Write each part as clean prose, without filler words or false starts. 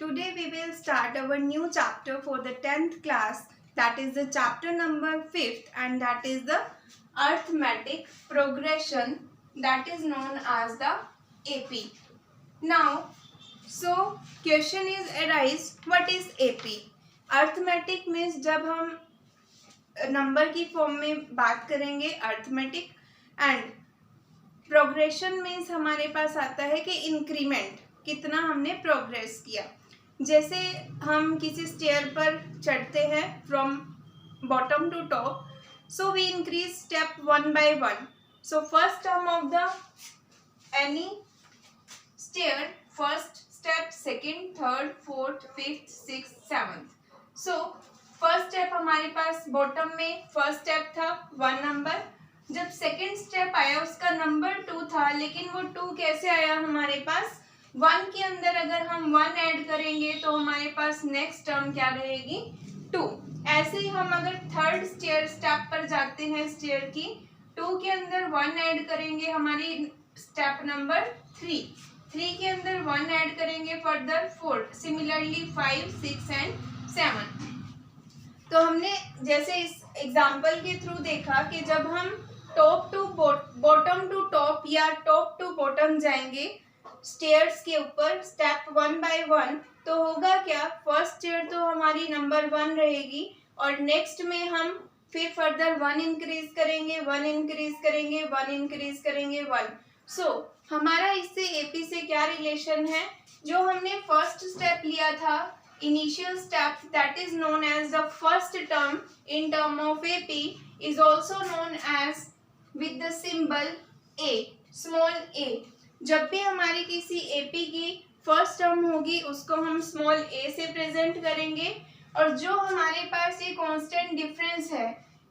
today we will start our new chapter for the 10th class, that is the chapter number 5th, and that is the arithmetic progression, that is known as the AP. Now, so question is arise, what is AP? Arithmetic means जब हम number की form में बात करेंगे arithmetic, and progression means हमारे पास आता है कि इंक्रीमेंट, कितना हमने प्रोग्रेस किया। जैसे हम किसी स्टेयर पर चढ़ते हैं from bottom to top, so we increase step one by one. So first term of the any stair, first step, second, third, fourth, fifth, sixth, seventh. So first step हमारे पास bottom में first step था 1 number. जब second step आया उसका number 2 था, लेकिन वो 2 कैसे आया हमारे पास? 1 के अंदर अगर हम 1 ऐड करेंगे तो हमारे पास नेक्स्ट टर्म क्या रहेगी? 2। ऐसे ही हम अगर थर्ड स्टेप पर जाते हैं, स्टेयर की 2 के अंदर 1 ऐड करेंगे, हमारी स्टेप नंबर 3 के अंदर 1 ऐड करेंगे, फर्दर 4, सिमिलरली 5, 6 एंड 7। तो हमने जैसे इस एग्जाम्पल के थ्रू देखा कि जब हम top to bottom to top या टॉप टू बॉटम जाएंगे स्टेयर्स के ऊपर स्टेप 1 बाय 1, तो होगा क्या? फर्स्ट स्टेयर तो हमारी नंबर 1 रहेगी और नेक्स्ट में हम फिर फर्दर 1 इंक्रीज करेंगे, 1 इंक्रीज करेंगे, 1 इंक्रीज करेंगे, 1। सो हमारा इससे एपी से क्या रिलेशन है? जो हमने फर्स्ट स्टेप लिया था, initial step, that is known as the first term in term of AP, is also known as with the symbol A, small a। जब भी हमारी किसी AP की फर्स्ट टर्म होगी उसको हम स्मॉल a से प्रेजेंट करेंगे, और जो हमारे पास ये कांस्टेंट डिफरेंस है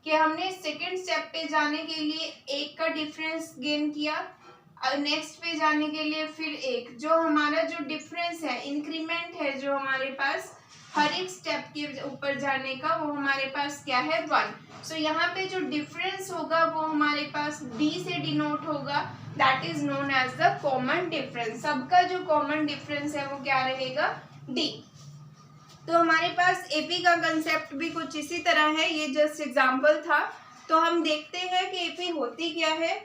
कि हमने सेकेंड स्टेप पे जाने के लिए 1 का डिफरेंस गेन किया, नेक्स्ट पे जाने के लिए फिर 1, जो हमारा जो डिफरेंस है, इंक्रीमेंट है जो हमारे पास हर एक स्टेप के ऊपर जाने का, वो हमारे पास क्या है? 1। सो यहाँ पे जो डिफरेंस होगा वो हमारे पास D से डिनोट होगा, that is known as the common difference. सबका जो कॉमन डिफरेंस है वो क्या रहेगा? D। तो हमारे पास AP का कंसेप्ट भी कुछ इसी तरह है, ये जस्ट एग्जाम्पल था। तो हम देखते हैं कि AP होती क्या है।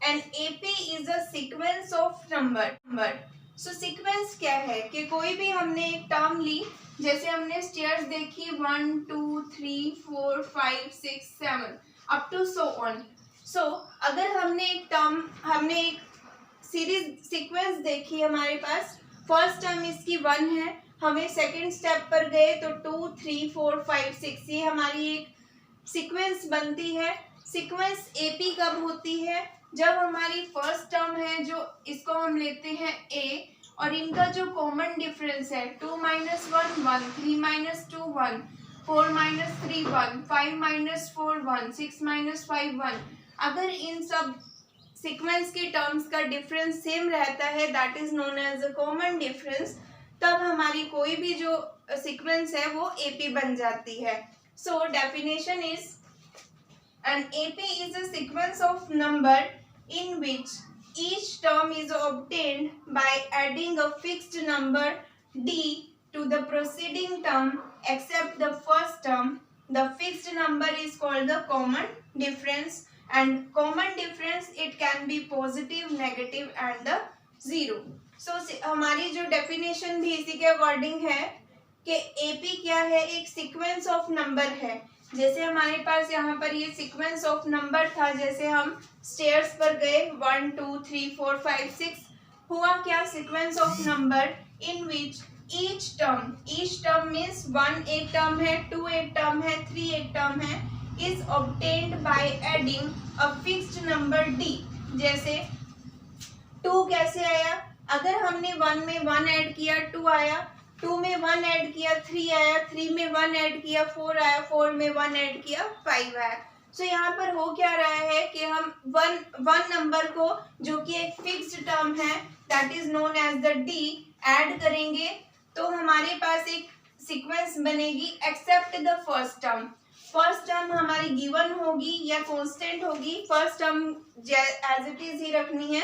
And AP is a sequence of number। So sequence क्या है कि कोई भी हमने एक टर्म ली, जैसे हमने स्टेयर्स देखी 1 2 3 4 5 6 7 अप टू सो ऑन। सो अगर हमने एक सीरीज सीक्वेंस देखी हमारे पास, फर्स्ट टर्म इसकी 1 है, हमें सेकंड स्टेप पर गए तो 2 3 4 5 6, ये हमारी एक सीक्वेंस बनती है। सीक्वेंस AP कब होती है? जब हमारी फर्स्ट टर्म है जो इसको हम लेते हैं A, और इनका जो कॉमन डिफरेंस है 2 - 1 1, 3 - 2 1, 4 - 3 1, 5 - 4 1, 6 - 5 1। अगर इन सब सीक्वेंस के टर्म्स का डिफरेंस सेम रहता है, that is known as a common difference, तब हमारी कोई भी जो सीक्वेंस है वो AP बन जाती है। So definition is an AP is a sequence of number in which each term is obtained by adding a fixed number D to the preceding term except the first term. The fixed number is called the common difference, and common difference it can be positive, negative and the 0. So हमारी जो definition भी इसी के according है कि AP क्या है? एक sequence of number है। जैसे हमारे पास यहाँ पर ये सीक्वेंस ऑफ नंबर था, जैसे हम स्टेयर्स पर गए 1 2 3 4 5 6, हुआ क्या? Sequence of number in which each term means 1 एक टर्म है, 2 एक टर्म है, 3 एक टर्म है, is obtained by adding a fixed number D। जैसे 2 कैसे आया? अगर हमने 1 में 1 ऐड किया 2 आया, 2 में 1 ऐड किया 3 आया, 3 में 1 ऐड किया 4 आया, 4 में 1 ऐड किया 5 आया। सो यहाँ पर हो क्या रहा है कि हम वन नंबर को, जो कि एक फिक्स्ड टर्म है, that is known as the D, add करेंगे तो हमारे पास एक सीक्वेंस बनेगी except the first term. First term हमारी गिवन होगी या कांस्टेंट होगी, first term as it is ही रखनी है।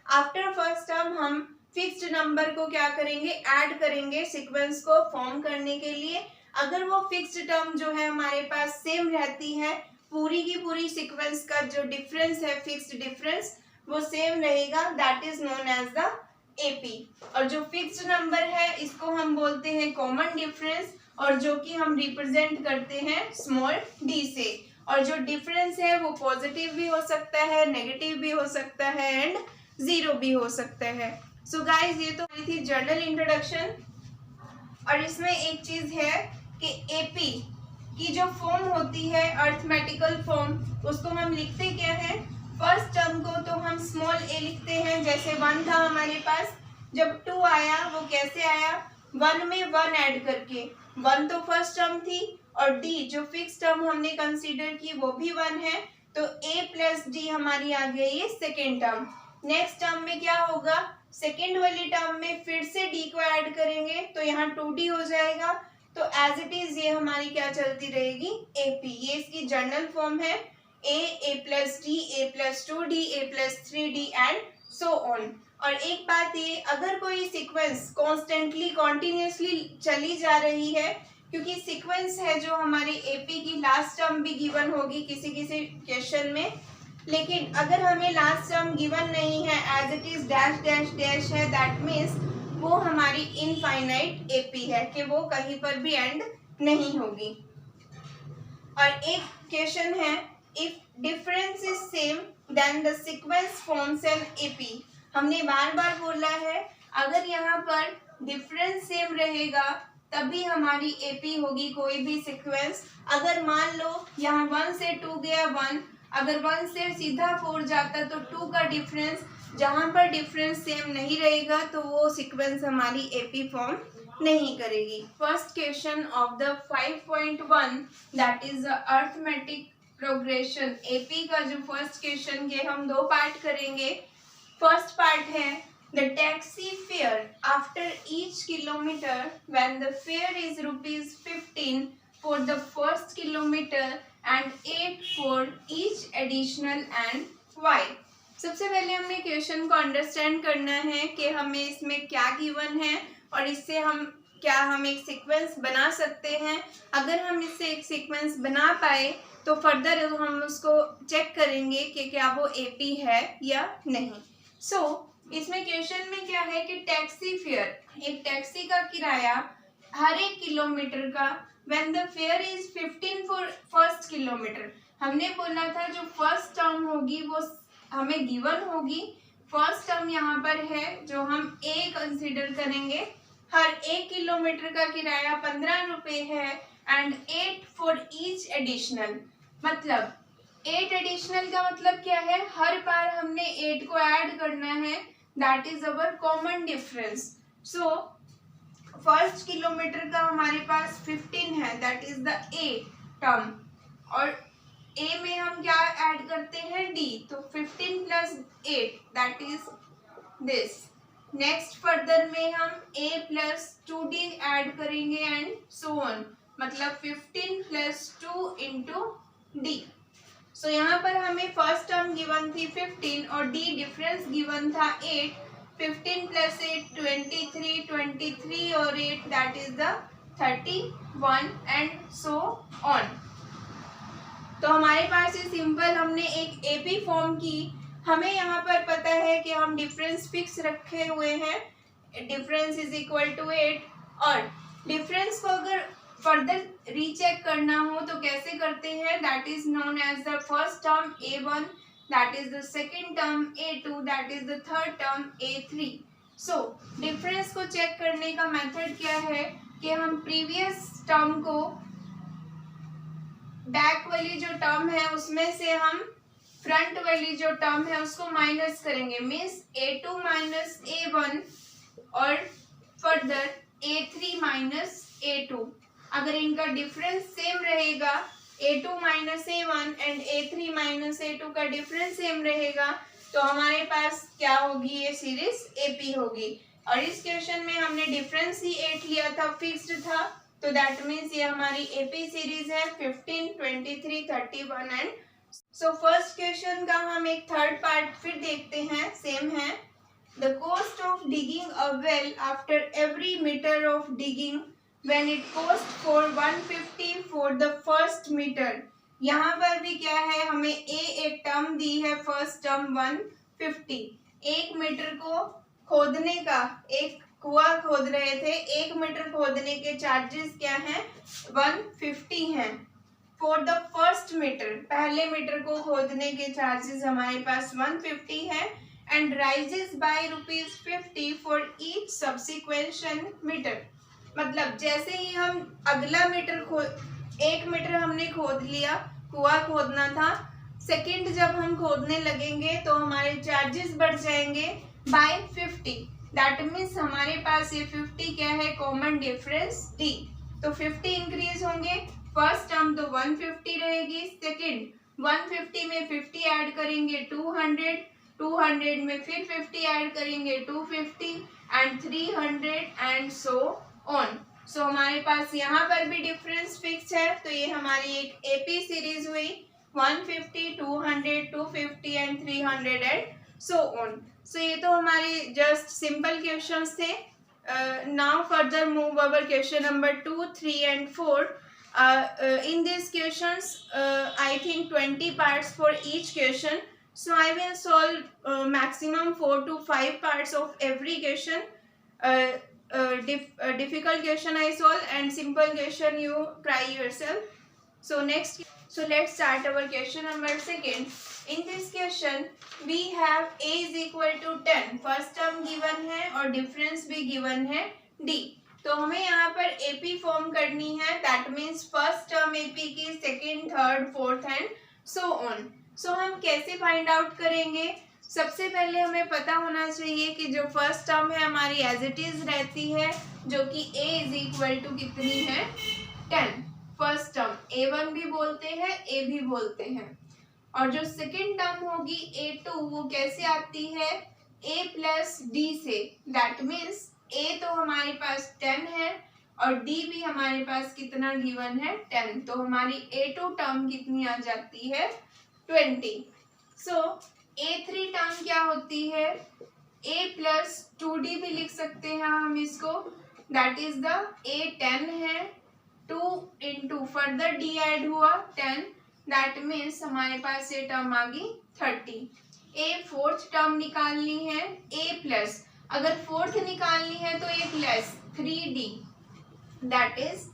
आफ्टर फर्स्ट टर्म हम फिक्स्ड नंबर को क्या करेंगे, ऐड करेंगे सीक्वेंस को फॉर्म करने के लिए। अगर वो फिक्स्ड टर्म जो है हमारे पास सेम रहती है, पूरी की पूरी सीक्वेंस का जो डिफरेंस है, फिक्स्ड डिफरेंस, वो सेम रहेगा, that is known as the AP. और जो फिक्स्ड नंबर है इसको हम बोलते हैं कॉमन डिफरेंस, और जो कि हम रिप्रेजेंट करते हैं स्मॉल डी से। और जो डिफरेंस है वो पॉजिटिव भी हो सकता है, नेगेटिव भी हो सकता है एंड जीरो भी हो सकता है। सो गाइज ये तो थी जनरल इंट्रोडक्शन। और इसमें एक चीज है कि एपी की जो फॉर्म होती है अर्थमेटिकल फॉर्म, उसको हम लिखते क्या है, फर्स्ट टर्म को तो हम स्मॉल ए लिखते हैं, जैसे 1 था हमारे पास, जब 2 आया वो कैसे आया, 1 में 1 ऐड करके, 1 तो फर्स्ट टर्म थी, और डी जो फिक्स टर्म हमने कंसीडर की वो भी 1 है, तो a प्लस डी हमारी आ गई ये सेकेंड टर्म। नेक्स्ट टर्म में क्या होगा, सेकेंड वाली टर्म में फिर से d को ऐड करेंगे तो यहाँ 2d हो जाएगा, तो एज इट इज ये हमारी क्या चलती रहेगी, AP। ये इसकी जनरल फॉर्म है, a plus D, a plus 2d, a plus 3d and so on. और एक बात ये, अगर कोई सीक्वेंस कॉन्स्टेंटली कॉन्टिन्यूसली चली जा रही है, क्योंकि सीक्वेंस है जो हमारे एपी की लास्ट टर्म भी गिवन होगी किसी किसी क्वेश्चन में, लेकिन अगर हमें लास्ट टर्म गिवन नहीं है, as it is dash dash dash है, दैट मीन्स वो हमारी इनफाइनाइट एपी है कि वो कहीं पर भी एंड नहीं होगी। और एक क्वेश्चन है, if difference is same then the sequence forms an AP. हमने बार बार बोला है, अगर यहाँ पर डिफरेंस सेम रहेगा तभी हमारी एपी होगी कोई भी सीक्वेंस। अगर मान लो यहाँ 1 से 2 गया 1, अगर 1 से सीधा 4 जाता तो 2 का डिफरेंस, जहाँ पर डिफरेंस सेम नहीं रहेगा तो वो सीक्वेंस हमारी एपी फॉर्म नहीं करेगी। First question of the 5.1 that is the arithmetic progression. AP का जो फर्स्ट क्वेश्चन के हम 2 पार्ट करेंगे। फर्स्ट पार्ट है the taxi fare after each kilometer when the fare is ₹15 for the first kilometer and 8 for each additional and why। सबसे पहले हमने question को अंडरस्टैंड करना है कि हमें इसमें क्या गिवन है और इससे हम एक सीक्वेंस बना सकते हैं। अगर हम इससे एक सीक्वेंस बना पाए तो फर्दर हम उसको चेक करेंगे कि क्या वो एपी है या नहीं। इसमें क्वेश्चन में क्या है कि टैक्सी फेयर, एक टैक्सी का किराया हर एक किलोमीटर का, when the fair is 15 for first kilometre. हमने बोला था जो फर्स्ट टर्म होगी वो हमें गिवन होगी। फर्स्ट टर्म यहाँ पर है जो हम ए कंसीडर करेंगे, हर एक किलोमीटर का किराया 15 रुपये है एंड 8 फॉर ईच एडिशनल। मतलब 8 एडिशनल का मतलब क्या है, हर बार हमने 8 को ऐड करना है, that is our common difference. So first kilometre का हमारे पास 15 है, that is the a term, और ए में हम क्या ऐड करते हैं, डी, तो 15 plus 8 that is this. Next further में हम a प्लस 2d ऐड करेंगे एंड सो ऑन, मतलब 15 प्लस 2 इंटू डी। सो यहाँ पर हमें फर्स्ट टर्म गिवन थी 15 और डी डिफरेंस गिवन था 8। 15 प्लस 8 23, 23 और 8 that is the 31 and so on. तो हमारे पास ये सिंपल हमने एक एपी फॉर्म की। हमें यहाँ पर पता है कि हम डिफरेंस फिक्स रखे हुए हैं, डिफरेंस इज इक्वल टू 8, और डिफरेंस को अगर फर्दर रीचेक करना हो तो कैसे करते हैं, that is known as the first term a1, that is the second term a2, that is the third term a3। So difference को चेक करने का मेथड क्या है कि हम प्रीवियस टर्म को, बैक वाली जो टर्म है उसमें से हम फ्रंट वाली जो टर्म है उसको माइनस करेंगे, मीन्स a2 माइनस a1 और फर्दर a3 माइनस a2। अगर इनका डिफरेंस सेम रहेगा, a2 minus a1 and a3 minus a2 का डिफरेंस सेम रहेगा, तो हमारे पास क्या होगी, ये सीरीज एपी होगी। और इस क्वेश्चन में हमने डिफरेंस ही 8 लिया था, फिक्स्ड था, तो दैट मीन्स ये हमारी एपी सीरीज है 15, 23, 31 एंड सो फर्स्ट क्वेश्चन का हम एक थर्ड पार्ट फिर देखते हैं, सेम है। the cost of digging a well after every meter of digging when it cost for 150 for the first meter। यहाँ पर भी क्या है, हमें एक टर्म दी है, फर्स्ट टर्म 150। एक मीटर को खोदने का, एक कुआं खोद रहे थे, एक मीटर खोदने के चार्जेस क्या हैं, 150 हैं। फॉर द फर्स्ट मीटर, पहले मीटर को खोदने के चार्जेस हमारे पास 150 है, and rises by ₹50 for each subsequent metre. मतलब जैसे ही हम अगला मीटर एक मीटर हमने खोद लिया, कुआं खोदना था, सेकंड जब हम खोदने लगेंगे तो हमारे चार्जेस बढ़ जाएंगे बाय 50। दैट मीन्स हमारे पास ये 50 क्या है, कॉमन डिफरेंस डी। तो 50 इंक्रीज होंगे, फर्स्ट टर्म तो 150 रहेगी, सेकंड 150 में 50 ऐड करेंगे 200, 200 में फिर 50 ऐड करेंगे 250 एंड 300 एंड सो ऑन। सो हमारे पास यहाँ पर भी डिफरेंस फिक्स है। तो ये हमारी एक एपी सीरीज हुई, 150, 200, 250 एंड 300 एंड सो ऑन। सो ये तो हमारे जस्ट सिंपल क्वेश्चंस थे। Now further move our question number 2, 3 and 4। In these questions, I think 20 parts for each question. So I will solve maximum 4 to 5 parts of every question. Difficult question I solve and simple question you try yourself. So let's start our question number 2. In this question we have a is equal to 10, first term given है और difference भी given है d। तो हमें यहाँ पर AP form करनी है, that means first term AP की, second, third, fourth and so on. So हम कैसे फाइंड आउट करेंगे, सबसे पहले हमें पता होना चाहिए कि जो फर्स्ट टर्म है हमारी एज इट इज रहती है, जो कि a इज इक्वल टू कितनी है, 10। फर्स्ट टर्म a1 भी बोलते हैं, a भी बोलते हैं। और जो सेकेंड टर्म होगी a2, वो कैसे आती है, a प्लस d से। दैट मीन्स a तो हमारे पास 10 है और d भी हमारे पास कितना गिवन है, 10। तो हमारी a2 टर्म कितनी आ जाती है, 20। सो a3 टर्म क्या होती है, a प्लस 2d भी लिख सकते हैं हम इसको, दैट इज द a 10 है, 2 इंटू फर्दर d ऐड हुआ 10, दैट मीन्स हमारे पास ये टर्म आ गई 30। a फोर्थ टर्म निकालनी है, a प्लस, अगर फोर्थ निकालनी है तो एक less 3d, that is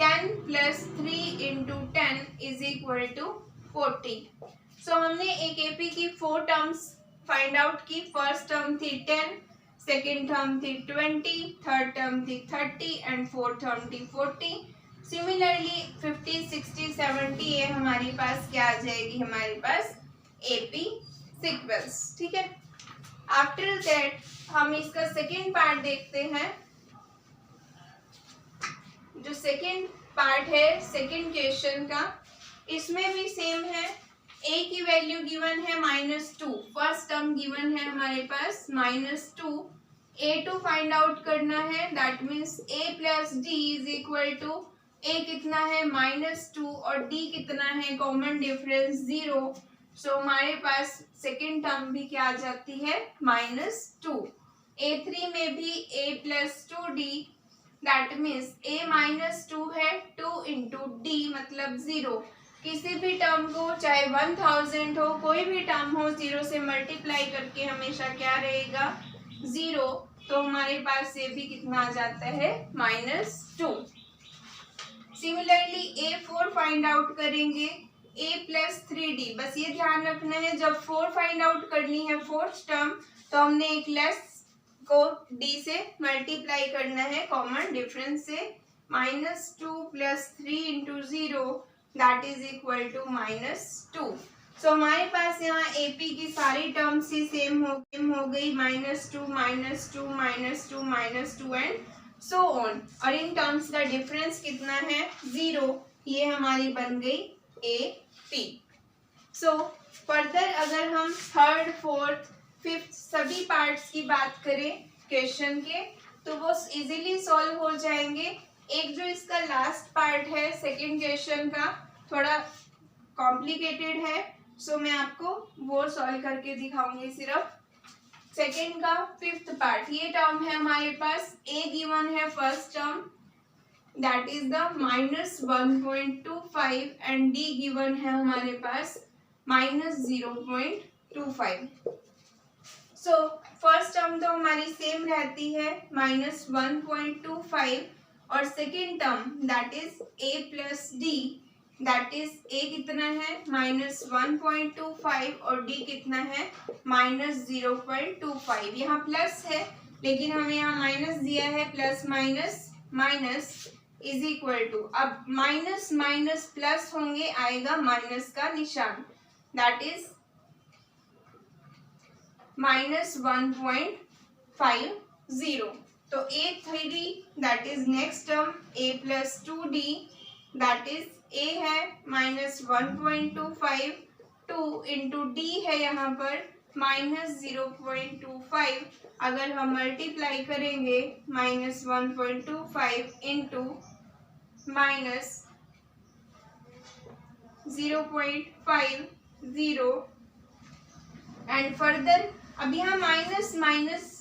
10 plus 3 into 10 is equal to 40। सो हमने एक एपी की 4 टर्म्स फाइंड आउट की। फर्स्ट टर्म थी 10, सेकेंड टर्म थी 20, थर्ड टर्म थी 30 एंड फोर्थ टर्म थी 40। सिमिलरली 50, 60, 70 ये हमारे पास क्या आ जाएगी, हमारे पास एपी सीक्वेंस। ठीक है, आफ्टर दैट हम इसका सेकेंड पार्ट देखते हैं। जो सेकेंड पार्ट है सेकेंड क्वेश्चन का, इसमें भी सेम है, a की वैल्यू गिवन है -2, फर्स्ट टर्म गिवन है हमारे पास -2, a2 फाइंड आउट करना है, that means a plus d is equal to, a कितना है -2 और d कितना है, कॉमन डिफरेंस 0। सो हमारे पास सेकेंड टर्म भी क्या आ जाती है, -2। a3 में भी a plus 2d, that means a -2 है, 2 इंटू d मतलब 0। किसी भी टर्म को चाहे 1000 हो, कोई भी टर्म हो, 0 से मल्टीप्लाई करके हमेशा क्या रहेगा, 0। तो हमारे पास ये भी कितना आ जाता है, -2। सिमिलरली a4 फाइंड आउट करेंगे, a प्लस 3d। बस ये ध्यान रखना है, जब 4 फाइंड आउट करनी है फोर्थ टर्म, तो हमने एक लेस को d से मल्टीप्लाई करना है कॉमन डिफरेंस से, -2 plus 3 into 0 that is equal to -2। So हमारे पास यहाँ AP की सारी टर्म्स ही सेम हो गई, -2, -2, -2, -2 एंड सो ऑन। और इन टर्म्स का डिफरेंस कितना है, 0। ये हमारी बन गई AP। सो फर्दर अगर हम थर्ड, फोर्थ, फिफ्थ सभी पार्ट्स की बात करें क्वेश्चन के, तो वो इजीली सॉल्व हो जाएंगे। एक जो इसका लास्ट पार्ट है सेकेंड क्वेश्चन का, थोड़ा कॉम्प्लिकेटेड है, सो मैं आपको वो सॉल्व करके दिखाऊंगी सिर्फ। सेकेंड का फिफ्थ पार्ट, ये टर्म है हमारे पास, ए गिवन है first term that is the -1.25 and D given है हमारे पास -0.25। सो फर्स्ट टर्म तो हमारी सेम रहती है -1.25 और second term that is a plus D that is a कितना है -1.25 और डी कितना है -0.25। यहाँ प्लस है लेकिन हमें यहाँ माइनस दिया है, plus minus minus is equal to, अब माइनस माइनस प्लस होंगे, आएगा माइनस का निशान दैट इज -1.50। तो A3D that is next term A plus 2D that is A है -1.25, 2 इंटू डी है यहाँ पर -0.25। अगर हम मल्टीप्लाई करेंगे -1.25 इंटू -0.50 एंड फर्दर, अब यहाँ माइनस माइनस,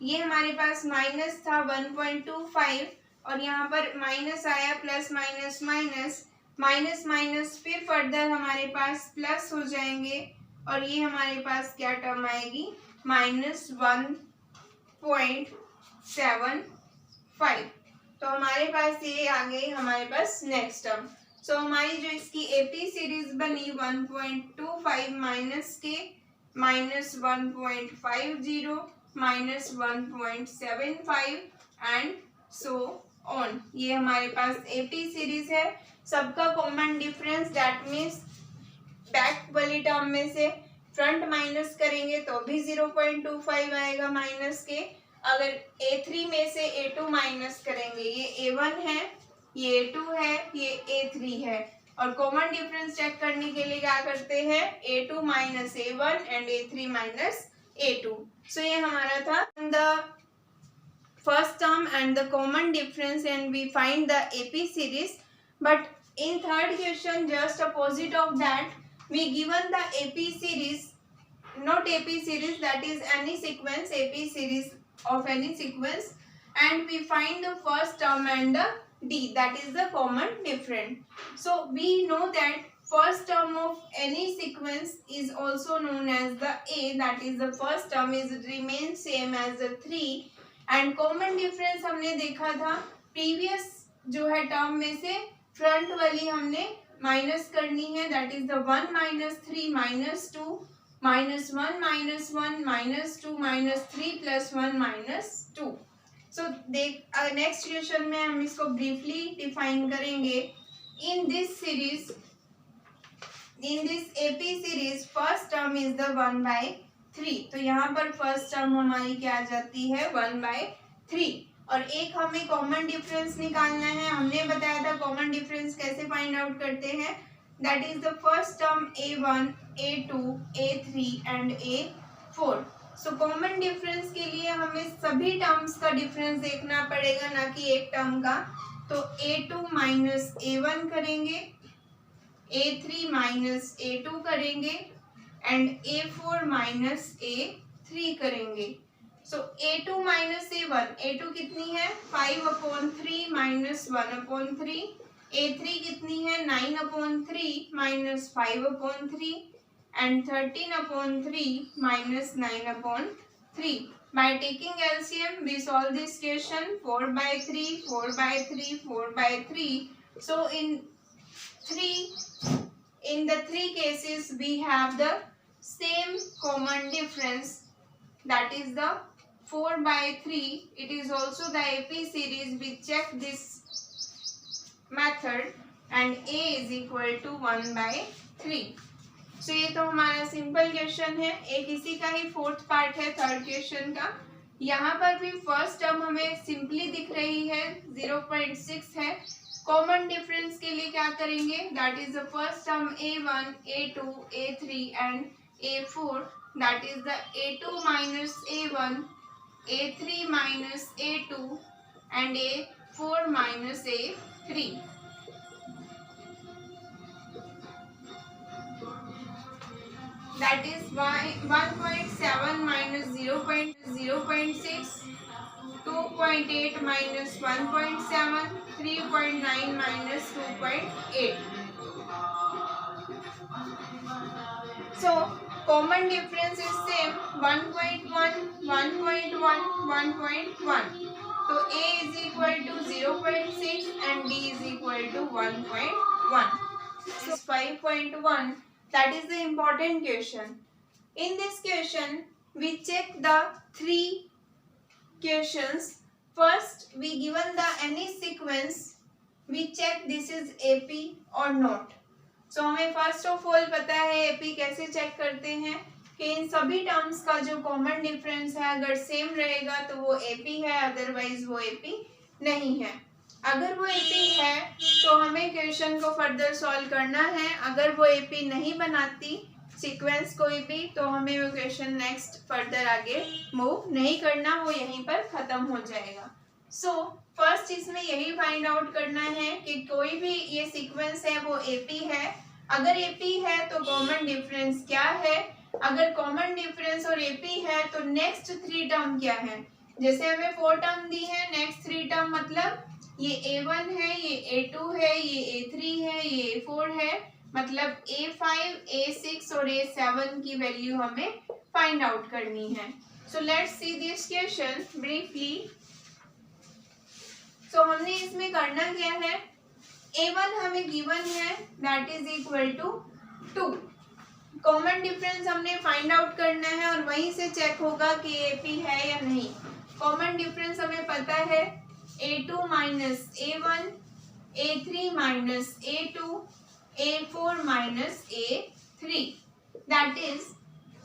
ये हमारे पास माइनस था 1.25 और यहाँ पर माइनस आया, plus minus minus minus minus, फिर फर्दर हमारे पास प्लस हो जाएंगे और ये हमारे पास क्या टर्म आएगी -1.75। तो हमारे पास ये आ गई हमारे पास नेक्स्ट टर्म। सो हमारी जो इसकी एपी सीरीज बनी 1.25 माइनस के -1.50 -1.75 एंड सो ऑन, ये हमारे पास एपी सीरीज है। सबका common difference that means back वाली टर्म में से फ्रंट माइनस करेंगे तो भी 0.25 आएगा माइनस के, अगर A3 में से A2 माइनस करेंगे, ये A1 है, ये A2 है, ये A3 है, और कॉमन डिफरेंस चेक करने के लिए क्या करते हैं A2 minus A1 and A3 minus A2। सो ये हमारा था the first term and the common difference and we find the AP series, but in third question just opposite of that we given the AP series, not AP series, that is any sequence, AP series of any sequence, and we find the first term and the D, that is the common difference. So we know that first term of any sequence is also known as the A, that is the first term is remain same as the 3 and common difference हमने देखा था previous जो है term में से front वाली हमने minus करनी है, that is the 1 - 3 - 2 -1 -1 -2 -3 + 1 -2। So next question में हम इसको ब्रीफली डिफाइन करेंगे। In this series, in this AP series first term is the 1/3। तो यहाँ पर फर्स्ट टर्म हमारी क्या आ जाती है 1/3 और एक हमें कॉमन डिफरेंस निकालना है। हमने बताया था कॉमन डिफरेंस कैसे फाइंड आउट करते हैं, that is the first term A1 A2 A3 and A4। So common difference के लिए हमें सभी टर्म्स का डिफरेंस देखना पड़ेगा, ना कि एक टर्म का। तो A2 माइनस A1 करेंगे, A3 माइनस A2 करेंगे एंड A4 माइनस A3 करेंगे। सो A2 माइनस A1, A2 कितनी है 5/3 - 1/3, A3 कितनी है 9/3 - 5/3 and 13/3 - 9/3। By taking LCM we solve this question 4/3 4/3 4/3। So in the three cases we have the same common difference, that is the 4/3. It is also the AP series. We check this method and A is equal to 1/3. So ये तो हमारा simple question है। एक इसी का ही fourth part है third question का। यहाँ पर भी फर्स्ट टर्म हमें सिंपली दिख रही है 0.6 है। कॉमन डिफरेंस के लिए क्या करेंगे, that is the first term A1 A2 A3 and A4, that is the A2 minus A1 A3 minus A2 and A4 minus A3। that is 1.7 minus 0.6, 2.8 minus 1.7, 3.9 minus 2.8. So common difference is same, 1.1, 1.1, 1.1. So A is equal to 0.6 and D is equal to 1.1. So 5.1, that is the important question. In this question, we check the three questions. First, we given the any sequence, we check this is AP or not. So हमें first of all पता है AP कैसे check करते हैं कि इन सभी terms का जो कॉमन डिफरेंस है अगर सेम रहेगा तो वो एपी है, अदरवाइज वो एपी नहीं है। अगर वो एपी है तो हमें क्वेश्चन को फर्दर सॉल्व करना है। अगर वो एपी नहीं बनाती सीक्वेंस कोई भी तो हमें वो क्वेश्चन नेक्स्ट फर्दर आगे मूव नहीं करना, वो यहीं पर खत्म हो जाएगा। सो फर्स्ट इसमें यही फाइंड आउट करना है कि कोई भी ये सीक्वेंस है वो एपी है। अगर एपी है तो कॉमन डिफरेंस क्या है, अगर कॉमन डिफरेंस और एपी है तो नेक्स्ट थ्री टर्म क्या है। जैसे हमें 4 टर्म दी है, नेक्स्ट 3 टर्म मतलब ये A1 है, ये A2 है, ये A3 है, ये A4 है, मतलब A5, A6 और A7 की वैल्यू हमें फाइंड आउट करनी है। So let's see this question briefly. So हमने इसमें करना क्या है, A1 हमें गिवन है that is equal to 2। Common difference हमने फाइंड आउट करना है और वहीं से चेक होगा कि एपी है या नहीं। कॉमन डिफरेंस हमें पता है A2 minus A1, A3 minus A2, A4 minus A3, that is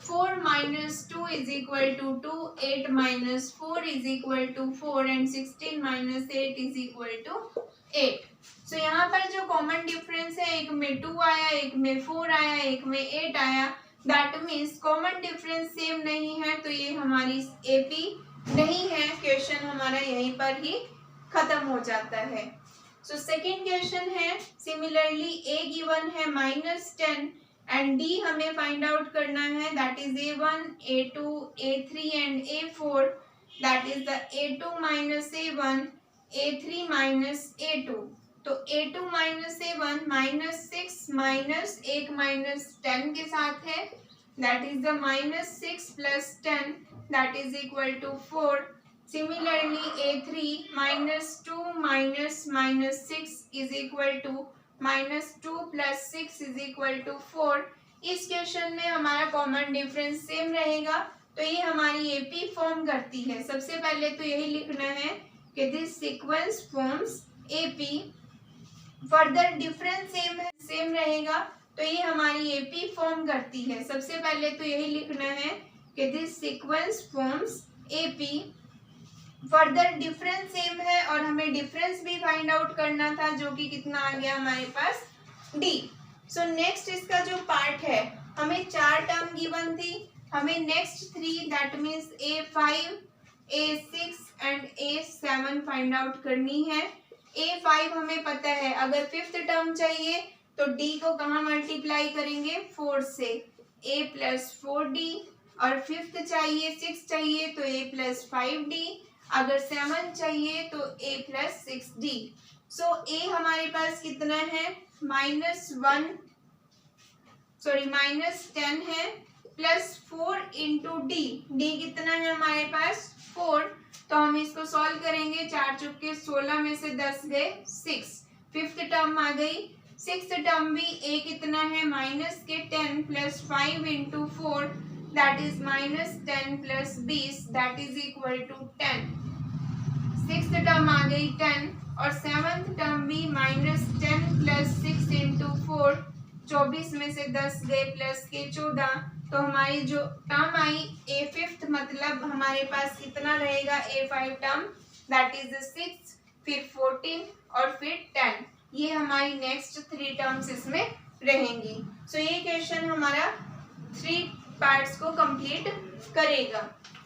4 minus 2 is equal to 2, 8 minus 4 is equal to 4 and 16 minus 8 is equal to 8. So यहाँ पर जो कॉमन डिफरेंस है एक में 2 आया, एक में 4 आया, एक में 8 आया, that means common difference same नहीं है तो ये हमारी एपी नहीं है। क्वेश्चन हमारा यहीं पर ही खत्म हो जाता है। सो सेकेंड क्वेश्चन है सिमिलरली A गिवन है -10 एंड डी हमें फाइंड आउट करना है that is A1, A2, A3 and A4, that is the A2 minus A1, A3 minus A2। तो A2 minus A1 -6 minus 1 minus 10 के साथ है, that is the -6 plus 10 that is equal to 4। Similarly A3 -2 minus -6 is equal to -2 plus 6 is equal to 4। इस question में हमारा common difference same रहेगा तो ये हमारी एपी फॉर्म करती है। सबसे पहले तो यही लिखना है कि this sequence forms AP. Further difference same रहेगा तो ये हमारी एपी फॉर्म करती है। सबसे पहले तो यही लिखना है कि this sequence forms AP. Further difference same है और हमें डिफरेंस भी फाइंड आउट करना था जो कि कितना आ गया हमारे पास डी। सो नेक्स्ट इसका जो पार्ट है हमें 4 टर्म गिवन थी, हमें next 3 that means A5, A6 and A7 find out करनी है। A5 हमें पता है, अगर 5th टर्म चाहिए तो D को कहाँ मल्टीप्लाई करेंगे 4 से, A प्लस 4D, और 5th चाहिए 6 चाहिए तो A प्लस 5D, अगर 7 चाहिए तो A plus 6D। So A हमारे पास कितना है -10 है प्लस 4 इंटू डी। डी कितना है हमारे पास 4, तो हम इसको सॉल्व करेंगे। 4 चुके 16 में से 10 गए 6, 5th टर्म आ गई। 6th टर्म भी A कितना है -10 plus 5 into 4 that is -10 plus 20 that is equal to 10। 6th term आ गई 10 और 7th टर्म भी -10 प्लस 6 इंटू 4, 24 में से 10 गए प्लस के 14, तो हमारी जो टर्म आई A5 मतलब हमारे पास कितना रहेगा A5 टर्म दैट इज 6, फिर 14 और फिर 10। ये हमारी नेक्स्ट 3 टर्म्स इसमें रहेंगी। सो ये क्वेश्चन हमारा 3 पार्ट्स को कंप्लीट करेगा।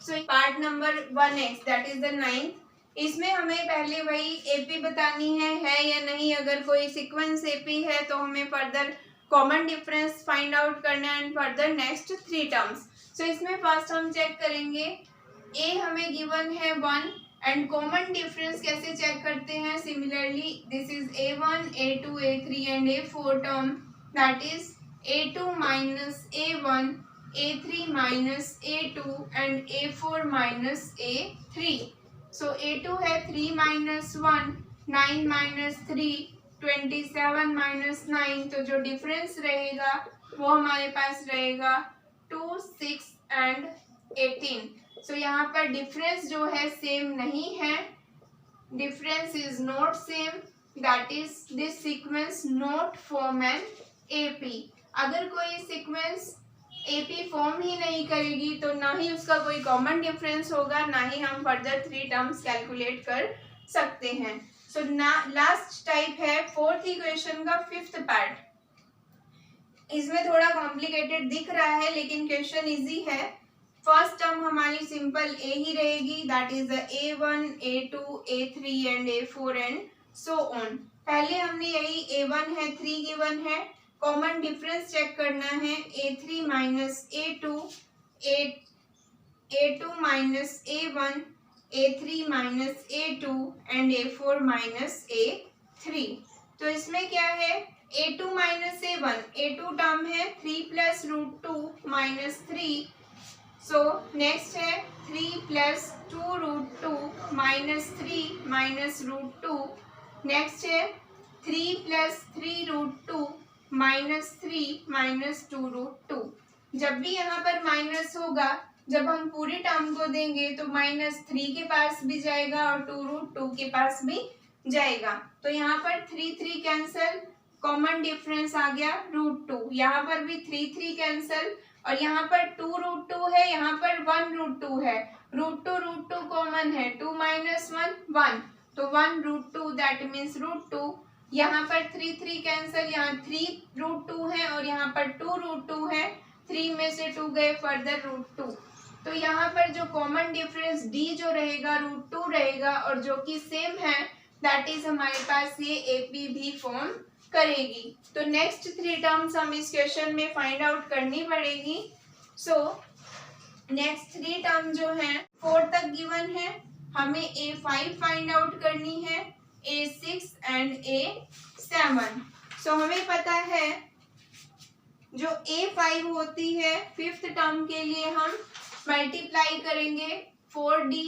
So part number 1x that is the 9th, इसमें हमें पहले वही एपी बतानी है या नहीं। अगर कोई सीक्वेंस एपी है तो हमें further common difference find out करना है एंड फर्दर नेक्स्ट 3 टर्म्स। सो इसमें फर्स्ट हम चेक करेंगे ए हमें गिवन है 1 एंड कॉमन डिफरेंस कैसे चेक करते हैं, similarly this is a1 a2 a3 and a4 term, that is a2 minus a1 a3 minus a2 and a4 minus a3। So a2 है 3 minus 1 9 minus 3 27 minus 9, तो जो difference रहेगा वो हमारे पास रहेगा 2 6 एंड 18। सो यहाँ पर डिफरेंस जो है सेम नहीं है, difference is not same, that is this sequence not form an AP. अगर कोई सीक्वेंस एपी फॉर्म ही नहीं करेगी तो ना ही उसका कोई कॉमन डिफरेंस होगा, ना ही हम फर्दर 3 टर्म्स कैलकुलेट कर सकते हैं। सो लास्ट टाइप है फोर्थ इक्वेशन का फिफ्थ पार्ट। इसमें थोड़ा कॉम्प्लिकेटेड दिख रहा है लेकिन क्वेश्चन इजी है। फर्स्ट टर्म हमारी सिंपल ए ही रहेगी, that is the a1 a2 a3 and a4 and so on. पहले हमने यही a1 है 3 गिवन है, कॉमन डिफरेंस चेक करना है a3 minus a2 a2 minus a1 a3 minus a2 and a4 minus a3। तो इसमें क्या है a2 minus a1, a2 term है 3 plus root 2 minus 3। So next है 3 plus 2 root 2 minus 3 minus root 2। Next है 3 plus 3 root 2 minus 3 minus 2 root 2। जब भी यहाँ पर माइनस होगा, जब हम पूरी टर्म को देंगे तो माइनस 3 के पास भी जाएगा और 2 रूट 2 के पास भी जाएगा। तो यहाँ पर 3 3 कैंसल, कॉमन डिफरेंस आ गया रूट 2। यहाँ पर भी 3 3 कैंसल और यहाँ पर 2 रूट 2 है, यहाँ पर 1 रूट 2 है, रूट 2 कॉमन है, 2 माइनस 1 1, तो 1 रूट 2 दैट मीन्स रूट 2। यहाँ पर 3 3 कैंसल, यहाँ 3 रूट 2 है और यहाँ पर 2 रूट 2 है, 3 में से 2 गए, फर्दर रूट 2। तो यहाँ पर जो कॉमन डिफरेंस d जो रहेगा रूट 2 रहेगा और जो कि सेम है दैट इज हमारे पास ये AP भी फॉर्म करेगी। तो नेक्स्ट 3 टर्म्स हम इस क्वेश्चन में फाइंड आउट करनी पड़ेगी। सो नेक्स्ट 3 टर्म जो है 4 तक गिवन है, हमें A5 फाइंड आउट करनी है, A6 एंड A7। सो हमें पता है जो A5 होती है फिफ्थ टर्म के लिए हम मल्टीप्लाई करेंगे 4d,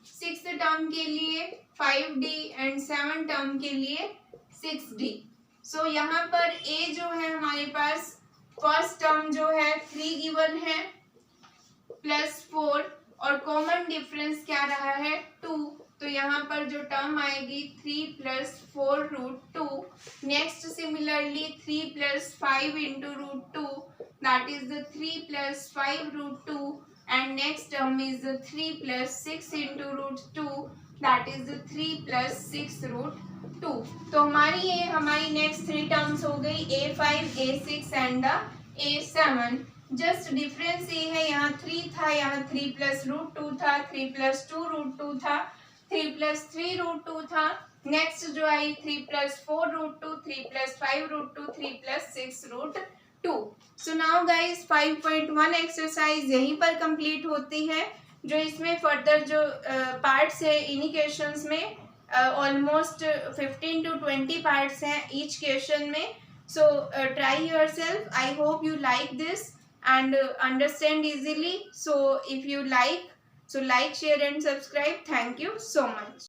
सिक्स्थ टर्म के लिए 5d एंड 7 टर्म के लिए 6d। सो यहाँ पर a जो है हमारे पास फर्स्ट टर्म जो है 3 गिवन है प्लस 4 और कॉमन डिफरेंस क्या रहा है 2, तो यहाँ पर जो टर्म आएगी 3 plus 4 root 2। Next similarly 3 plus 5 into root 2 that is the 3 plus 5 root 2 and next term is the 3 plus 6 into root 2 that is the 3 plus 6 root 2। तो हमारी next 3 terms हो गई A5, A6 and the A7। Just difference ये है, यहाँ 3 था, यहाँ 3 plus root 2 था, 3 प्लस 2 रूट 2 था, 3 प्लस 3 रूट 2 था। नेक्स्ट जो आई 3 plus 4 root 2, 3 plus 5 root 2, 3 plus 6 root 2। So now guys 5.1 exercise यहीं पर कंप्लीट होती है। जो इसमें फर्दर जो पार्ट्स है इन क्वेश्चंस में ऑलमोस्ट 15 to 20 पार्ट्स हैं ईच क्वेश्चन में। So try yourself, I hope you like this and understand easily. So if you like, so like, share and subscribe. Thank you so much.